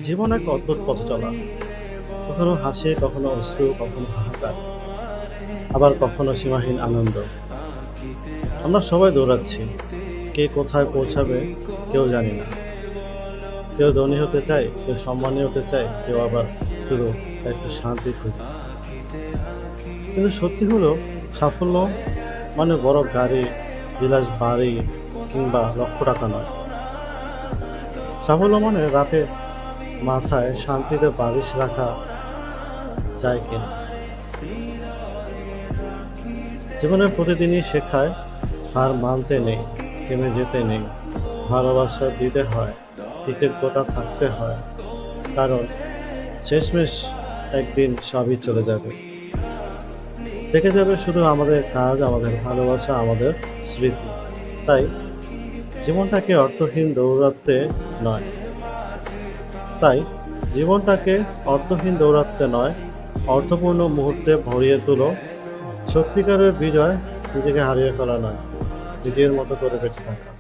জীবন এক অদ্ভুত পথ চলা। কখনো হাসি, কখনো অশ্রু, কখনো হাহাকার, আবার কখনো সীমাহীন আনন্দ। আমরা সবাই দৌড়াচ্ছি। কে কোথায় পৌঁছাবে কেউ জানি না। কেউ ধনী হতে চায়, কেউ সম্মানী হতে চায়, কেউ আবার শুধু একটু শান্তি খুঁজে। কিন্তু সত্যি হলো, সাফল্য মানে বড় গাড়ি, বিলাস বাড়ি কিংবা লক্ষ টাকা নয়। সাফল্য মানে রাতে মাথায় শান্তিতে বালিশ রাখা যায় কিনা। জীবনে প্রতিদিনই শেখায় হার মানতে নেই, থেমে যেতে নেই, ভালোবাসা দিতে হয়, কৃতজ্ঞতা থাকতে হয়, কারণ শেষমেশ একদিন সবই চলে যাবে। থেকে যাবে শুধু আমাদের কাজ, আমাদের ভালোবাসা, আমাদের স্মৃতি। তাই জীবনটাকে অর্থহীন দৌড়াতে নয় তাই জীবনটাকে অর্থহীন দৌড়াতে নয়, অর্থপূর্ণ মুহূর্তে ভরিয়ে তুলো। সত্যিকারের বিজয় নিজেকে হারিয়ে ফেলা নয়, নিজের মতো করে বেঁচে থাকা।